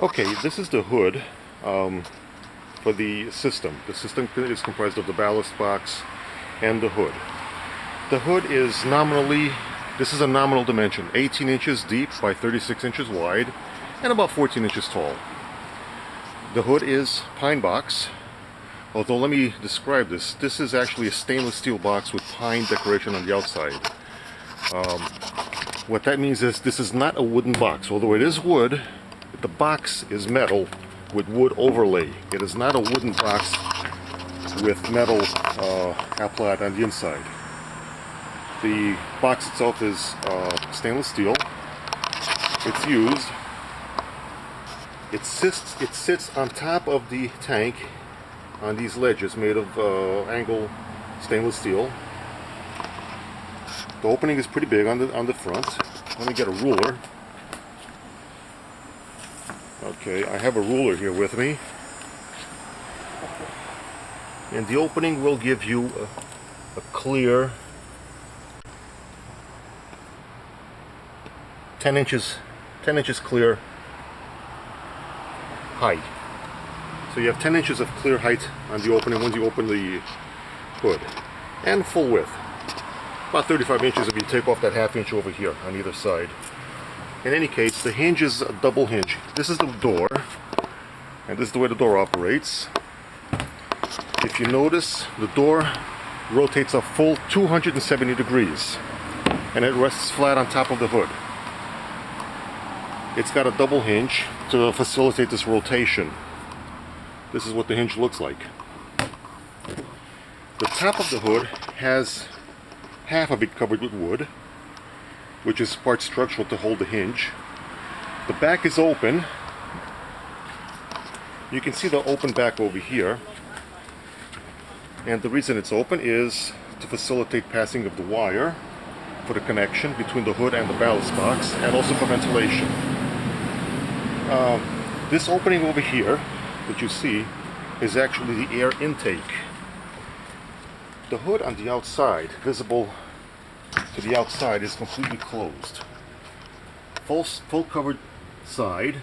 Okay, this is the hood for the system. The system is comprised of the ballast box and the hood. The hood is nominally, this is a nominal dimension, 18 inches deep by 36 inches wide and about 14 inches tall. The hood is pine box, although let me describe this. This is actually a stainless steel box with pine decoration on the outside. What that means is this is not a wooden box. Although it is wood, the box is metal with wood overlay. It is not a wooden box with metal applied on the inside. The box itself is stainless steel. It's used. It sits on top of the tank on these ledges made of angle stainless steel. The opening is pretty big on the front. Let me get a ruler. Okay, I have a ruler here with me. And the opening will give you a clear 10 inches clear height. So you have 10 inches of clear height on the opening when you open the hood. And full width. About 35 inches if you take off that half inch over here on either side. In any case, the hinge is a double hinge. This is the door, and this is the way the door operates. If you notice, the door rotates a full 270 degrees, and it rests flat on top of the hood. It's got a double hinge to facilitate this rotation. This is what the hinge looks like. The top of the hood has half of it covered with wood, which is part structural to hold the hinge. The back is open. You can see the open back over here. And the reason it's open is to facilitate passing of the wire for the connection between the hood and the ballast box, and also for ventilation. This opening over here that you see is actually the air intake. The hood on the outside, visible to the outside, is completely closed. Full covered side.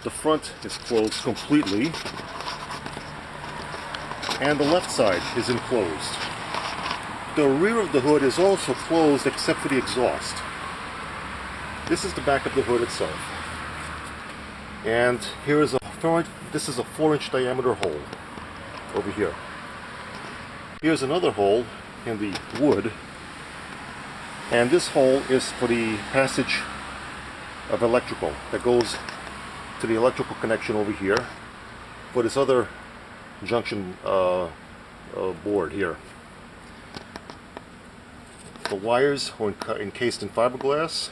The front is closed completely, and the left side is enclosed. The rear of the hood is also closed except for the exhaust. This is the back of the hood itself. And here is this is a 4-inch diameter hole over here. Here's another hole in the wood, and this hole is for the passage of electrical that goes to the electrical connection over here for this other junction board here. The wires are encased in fiberglass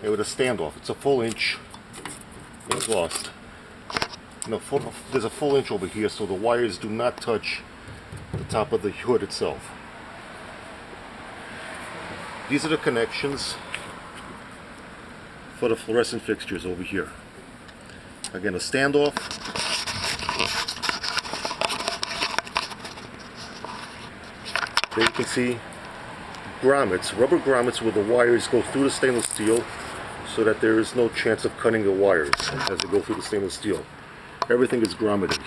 and with a standoff. It's a full inch exhaust. No, there's a full inch over here, so the wires do not touch the top of the hood itself. These are the connections for the fluorescent fixtures over here. Again, a standoff. There you can see grommets, rubber grommets where the wires go through the stainless steel so that there is no chance of cutting the wires as they go through the stainless steel. Everything is grommeted.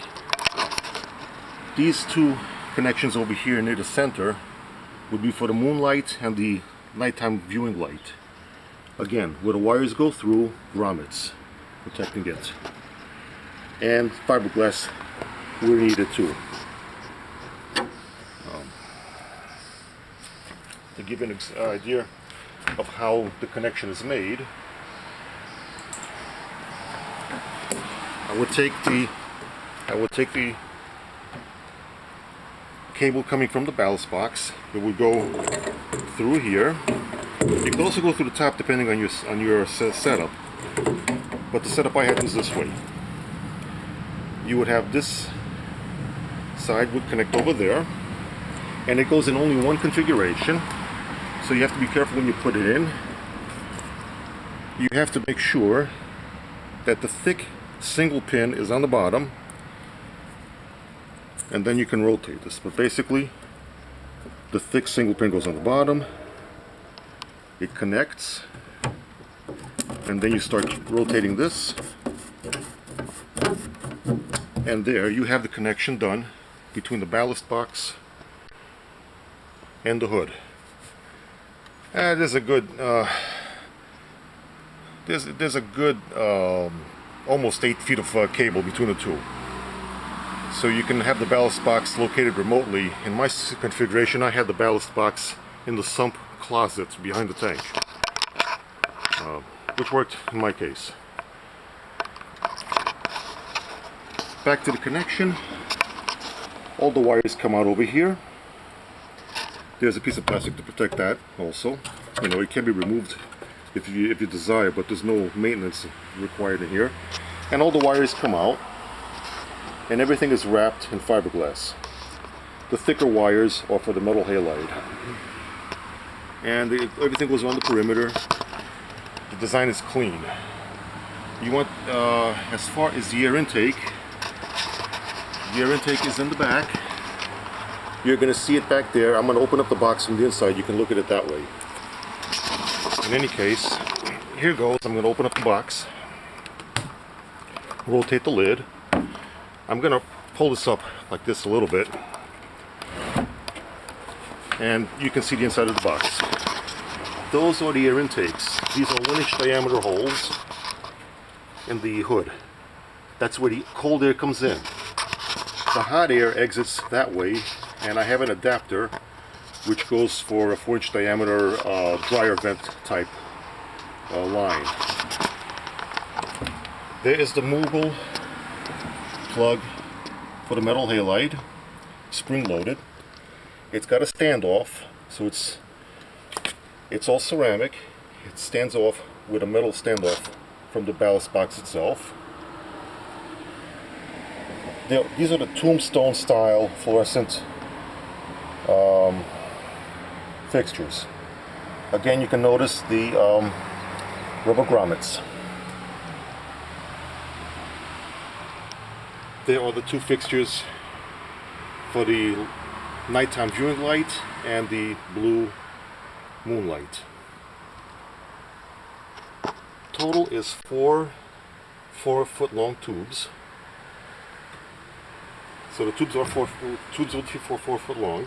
These two connections over here near the center would be for the moonlight and the nighttime viewing light. Again, where the wires go through, grommets protecting it. And fiberglass where needed too. To give an idea of how the connection is made, I would take the cable coming from the ballast box. It would go through here. It could also go through the top depending on your setup. But the setup I had was this way. You would have this side would connect over there, and it goes in only one configuration. So you have to be careful when you put it in. You have to make sure that the thick single pin is on the bottom, and then you can rotate this. But basically, the thick single pin goes on the bottom. It connects, And then you start rotating this, and there you have the connection done between the ballast box and the hood. There's a good there's a good almost 8 feet of cable between the two, so you can have the ballast box located remotely. In my configuration, I had the ballast box in the sump closet behind the tank, which worked in my case. Back to the connection. All the wires come out over here. There's a piece of plastic to protect that also. You know, it can be removed if you desire, but there's no maintenance required in here. And all the wires come out, and everything is wrapped in fiberglass. The thicker wires are for the metal halide. And everything goes around the perimeter. The design is clean. You want, as far as the air intake is in the back. You're going to see it back there. I'm going to open up the box from the inside. You can look at it that way. In any case, here goes. I'm going to open up the box, rotate the lid. I'm going to pull this up like this a little bit, and you can see the inside of the box. Those are the air intakes. These are 1-inch diameter holes in the hood. That's where the cold air comes in. The hot air exits that way, and I have an adapter which goes for a 4-inch diameter dryer vent type line. There is the mougle plug for the metal halide, spring loaded. It's got a standoff, so it's all ceramic. It stands off with a metal standoff from the ballast box itself. These are the tombstone style fluorescent fixtures. Again, you can notice the rubber grommets. There are the two fixtures for the nighttime viewing light and the blue moonlight. Total is four 4-foot long tubes. So the tubes are 4 foot long.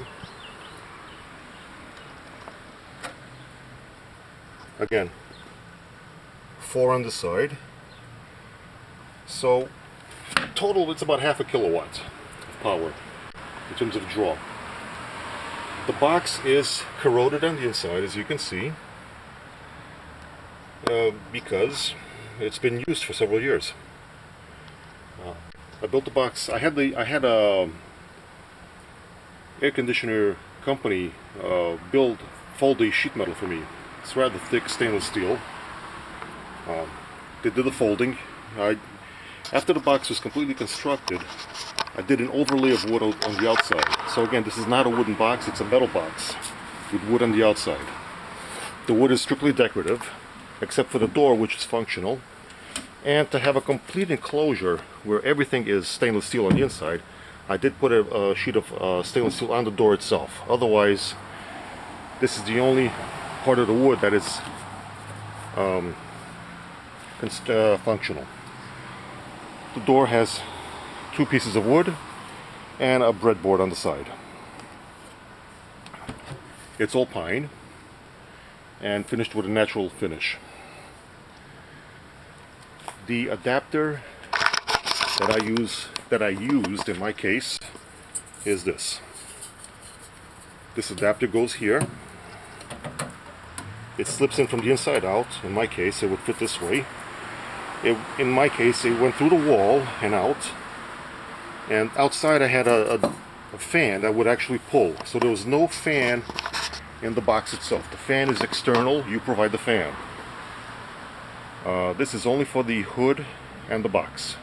Again, 4 on the side. So total, it's about half a kilowatt of power in terms of draw. The box is corroded on the inside, as you can see, because it's been used for several years. I built the box. I had a air conditioner company fold the sheet metal for me. It's rather thick stainless steel. They did the folding. After the box was completely constructed, I did an overlay of wood on the outside. So again, this is not a wooden box, it's a metal box with wood on the outside. The wood is strictly decorative, except for the door, which is functional. And to have a complete enclosure where everything is stainless steel on the inside, I did put a sheet of stainless steel on the door itself. Otherwise, this is the only part of the wood that is functional. The door has 2 pieces of wood and a breadboard on the side. It's all pine and finished with a natural finish. The adapter that I used in my case is this. This adapter goes here. It slips in from the inside out. In my case, it would fit this way. In my case, it went through the wall and out. And outside I had a fan that would actually pull. So there was no fan in the box itself. The fan is external. You provide the fan. This is only for the hood and the box.